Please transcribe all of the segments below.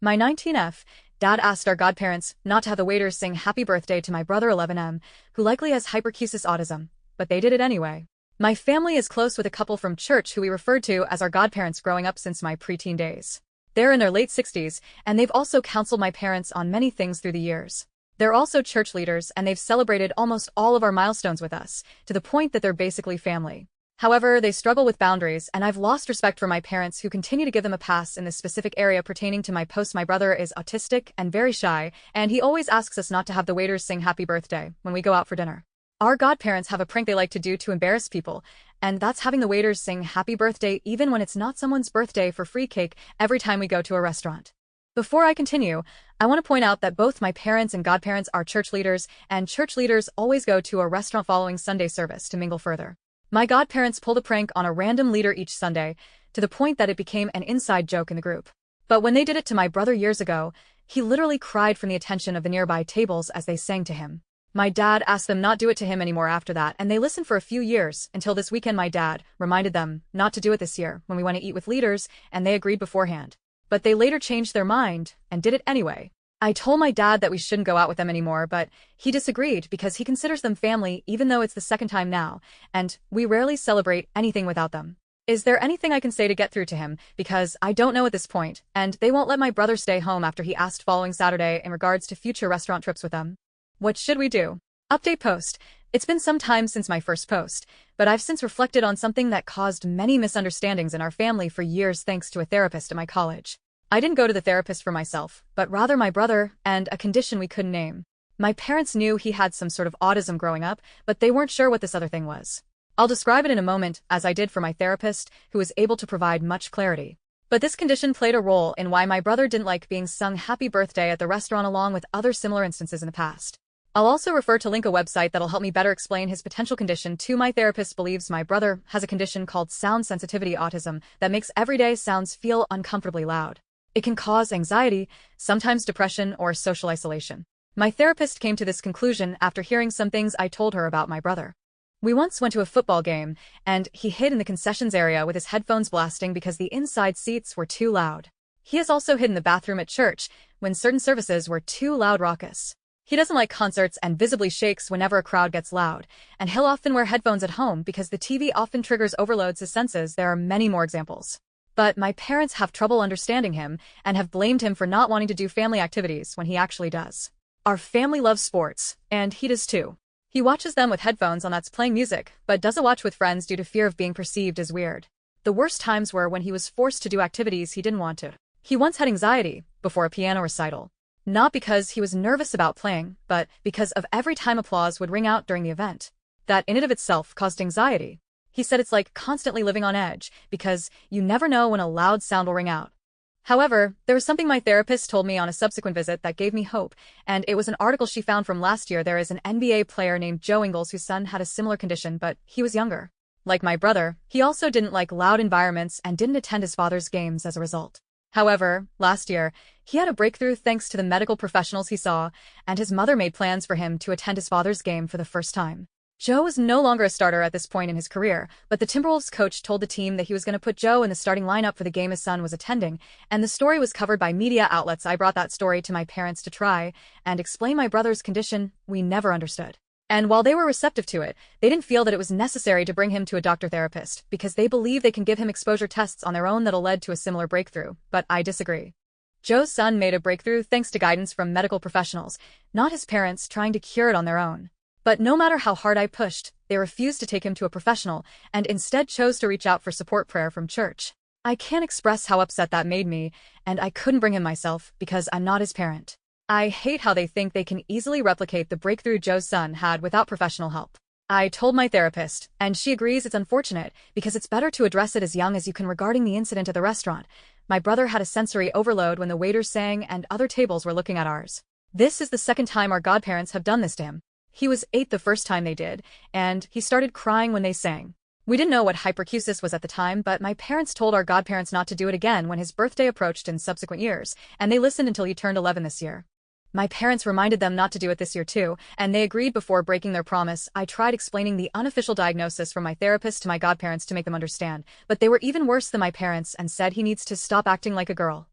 My 19F, Dad asked our godparents not to have the waiters sing happy birthday to my brother 11M, who likely has hyperacusis autism, but they did it anyway. My family is close with a couple from church who we referred to as our godparents growing up since my preteen days. They're in their late 60s, and they've also counseled my parents on many things through the years. They're also church leaders, and they've celebrated almost all of our milestones with us, to the point that they're basically family. However, they struggle with boundaries, and I've lost respect for my parents who continue to give them a pass in this specific area pertaining to my post. My brother is autistic and very shy, and he always asks us not to have the waiters sing happy birthday when we go out for dinner. Our godparents have a prank they like to do to embarrass people, and that's having the waiters sing happy birthday even when it's not someone's birthday for free cake every time we go to a restaurant. Before I continue, I want to point out that both my parents and godparents are church leaders, and church leaders always go to a restaurant following Sunday service to mingle further. My godparents pulled a prank on a random leader each Sunday, to the point that it became an inside joke in the group. But when they did it to my brother years ago, he literally cried from the attention of the nearby tables as they sang to him. My dad asked them not do it to him anymore after that, and they listened for a few years, until this weekend my dad reminded them not to do it this year when we want to eat with leaders, and they agreed beforehand. But they later changed their mind, and did it anyway. I told my dad that we shouldn't go out with them anymore, but he disagreed because he considers them family even though it's the second time now, and we rarely celebrate anything without them. Is there anything I can say to get through to him? Because I don't know at this point, and they won't let my brother stay home after he asked following Saturday in regards to future restaurant trips with them. What should we do? Update post. It's been some time since my first post, but I've since reflected on something that caused many misunderstandings in our family for years thanks to a therapist at my college. I didn't go to the therapist for myself, but rather my brother, and a condition we couldn't name. My parents knew he had some sort of autism growing up, but they weren't sure what this other thing was. I'll describe it in a moment, as I did for my therapist, who was able to provide much clarity. But this condition played a role in why my brother didn't like being sung happy birthday at the restaurant along with other similar instances in the past. I'll also refer to link a website that'll help me better explain his potential condition too. My therapist believes my brother has a condition called sound sensitivity autism that makes everyday sounds feel uncomfortably loud. It can cause anxiety, sometimes depression, or social isolation. My therapist came to this conclusion after hearing some things I told her about my brother. We once went to a football game, and he hid in the concessions area with his headphones blasting because the inside seats were too loud. He has also hid in the bathroom at church when certain services were too loud raucous. He doesn't like concerts and visibly shakes whenever a crowd gets loud, and he'll often wear headphones at home because the TV often triggers overloads his senses. There are many more examples. But my parents have trouble understanding him and have blamed him for not wanting to do family activities when he actually does. Our family loves sports, and he does too. He watches them with headphones on that's playing music, but doesn't watch with friends due to fear of being perceived as weird. The worst times were when he was forced to do activities he didn't want to. He once had anxiety before a piano recital. Not because he was nervous about playing, but because of every time applause would ring out during the event. That in and of itself caused anxiety. He said it's like constantly living on edge, because you never know when a loud sound will ring out. However, there was something my therapist told me on a subsequent visit that gave me hope, and it was an article she found from last year. There is an NBA player named Joe Ingles whose son had a similar condition, but he was younger. Like my brother, he also didn't like loud environments and didn't attend his father's games as a result. However, last year, he had a breakthrough thanks to the medical professionals he saw, and his mother made plans for him to attend his father's game for the first time. Joe was no longer a starter at this point in his career, but the Timberwolves coach told the team that he was going to put Joe in the starting lineup for the game his son was attending, and the story was covered by media outlets. I brought that story to my parents to try and explain my brother's condition we never understood. And while they were receptive to it, they didn't feel that it was necessary to bring him to a doctor-therapist because they believe they can give him exposure tests on their own that'll lead to a similar breakthrough, but I disagree. Joe's son made a breakthrough thanks to guidance from medical professionals, not his parents trying to cure it on their own. But no matter how hard I pushed, they refused to take him to a professional and instead chose to reach out for support prayer from church. I can't express how upset that made me, and I couldn't bring him myself because I'm not his parent. I hate how they think they can easily replicate the breakthrough Joe's son had without professional help. I told my therapist, and she agrees it's unfortunate because it's better to address it as young as you can. Regarding the incident at the restaurant, my brother had a sensory overload when the waiters sang and other tables were looking at ours. This is the second time our godparents have done this to him. He was 8 the first time they did, and he started crying when they sang. We didn't know what hyperacusis was at the time, but my parents told our godparents not to do it again when his birthday approached in subsequent years, and they listened until he turned 11 this year. My parents reminded them not to do it this year too, and they agreed before breaking their promise. I tried explaining the unofficial diagnosis from my therapist to my godparents to make them understand, but they were even worse than my parents and said he needs to stop acting like a girl.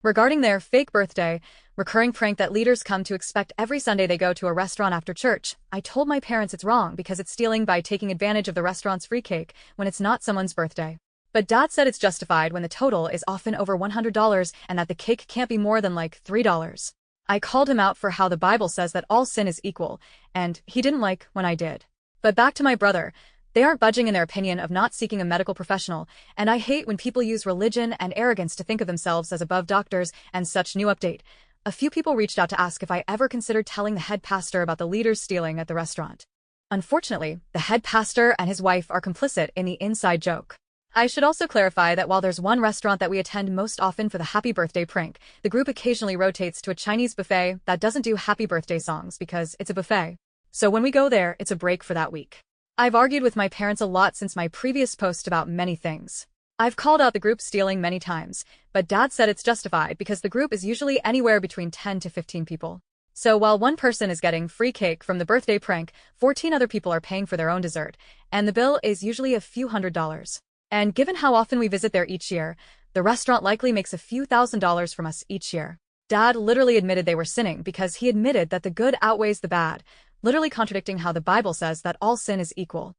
Regarding their fake birthday, recurring prank that leaders come to expect every Sunday they go to a restaurant after church, I told my parents it's wrong because it's stealing by taking advantage of the restaurant's free cake when it's not someone's birthday. But Dad said it's justified when the total is often over $100 and that the cake can't be more than like $3. I called him out for how the Bible says that all sin is equal, and he didn't like when I did. But back to my brother. They aren't budging in their opinion of not seeking a medical professional, and I hate when people use religion and arrogance to think of themselves as above doctors and such. New update. A few people reached out to ask if I ever considered telling the head pastor about the leaders stealing at the restaurant. Unfortunately, the head pastor and his wife are complicit in the inside joke. I should also clarify that while there's one restaurant that we attend most often for the happy birthday prank, the group occasionally rotates to a Chinese buffet that doesn't do happy birthday songs because it's a buffet. So when we go there, it's a break for that week. I've argued with my parents a lot since my previous post about many things. I've called out the group stealing many times, but Dad said it's justified because the group is usually anywhere between 10 to 15 people. So while one person is getting free cake from the birthday prank, 14 other people are paying for their own dessert, and the bill is usually a few $100s. And given how often we visit there each year, the restaurant likely makes a few $1,000s from us each year. Dad literally admitted they were sinning because he admitted that the good outweighs the bad, literally contradicting how the Bible says that all sin is equal.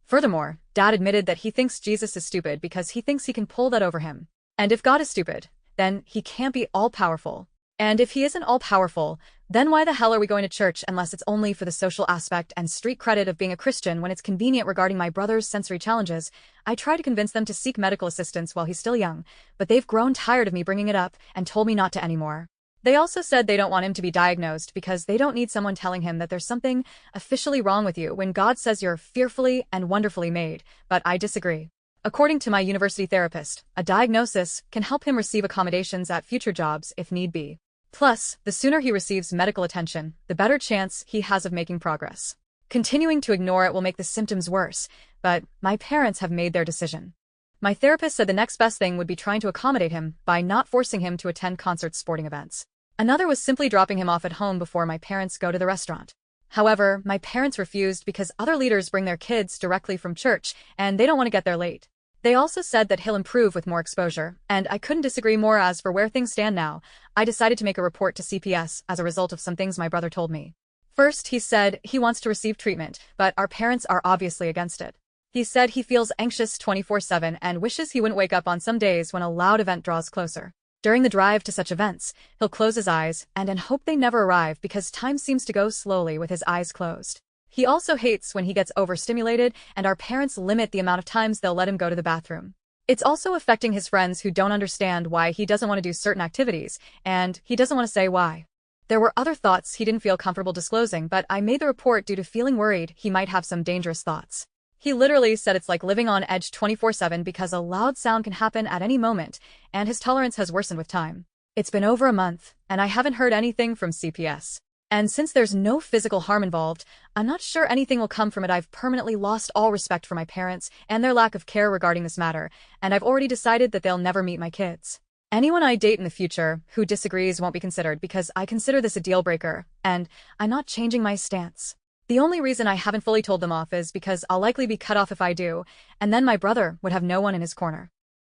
Furthermore, Dad admitted that he thinks Jesus is stupid because he thinks he can pull that over him. And if God is stupid, then he can't be all-powerful. And if he isn't all-powerful, then why the hell are we going to church unless it's only for the social aspect and street credit of being a Christian when it's convenient? Regarding my brother's sensory challenges, I try to convince them to seek medical assistance while he's still young, but they've grown tired of me bringing it up and told me not to anymore. They also said they don't want him to be diagnosed because they don't need someone telling him that there's something officially wrong with you when God says you're fearfully and wonderfully made, but I disagree. According to my university therapist, a diagnosis can help him receive accommodations at future jobs if need be. Plus, the sooner he receives medical attention, the better chance he has of making progress. Continuing to ignore it will make the symptoms worse, but my parents have made their decision. My therapist said the next best thing would be trying to accommodate him by not forcing him to attend concerts, sporting events. Another was simply dropping him off at home before my parents go to the restaurant. However, my parents refused because other leaders bring their kids directly from church, and they don't want to get there late. They also said that he'll improve with more exposure, and I couldn't disagree more. As for where things stand now, I decided to make a report to CPS as a result of some things my brother told me. First, he said he wants to receive treatment, but our parents are obviously against it. He said he feels anxious 24/7 and wishes he wouldn't wake up on some days when a loud event draws closer. During the drive to such events, he'll close his eyes and hope they never arrive because time seems to go slowly with his eyes closed. He also hates when he gets overstimulated and our parents limit the amount of times they'll let him go to the bathroom. It's also affecting his friends who don't understand why he doesn't want to do certain activities, and he doesn't want to say why. There were other thoughts he didn't feel comfortable disclosing, but I made the report due to feeling worried he might have some dangerous thoughts. He literally said it's like living on edge 24/7 because a loud sound can happen at any moment, and his tolerance has worsened with time. It's been over a month, and I haven't heard anything from CPS. And since there's no physical harm involved, I'm not sure anything will come from it. I've permanently lost all respect for my parents and their lack of care regarding this matter, and I've already decided that they'll never meet my kids. Anyone I date in the future who disagrees won't be considered because I consider this a deal breaker, and I'm not changing my stance. The only reason I haven't fully told them off is because I'll likely be cut off if I do, and then my brother would have no one in his corner.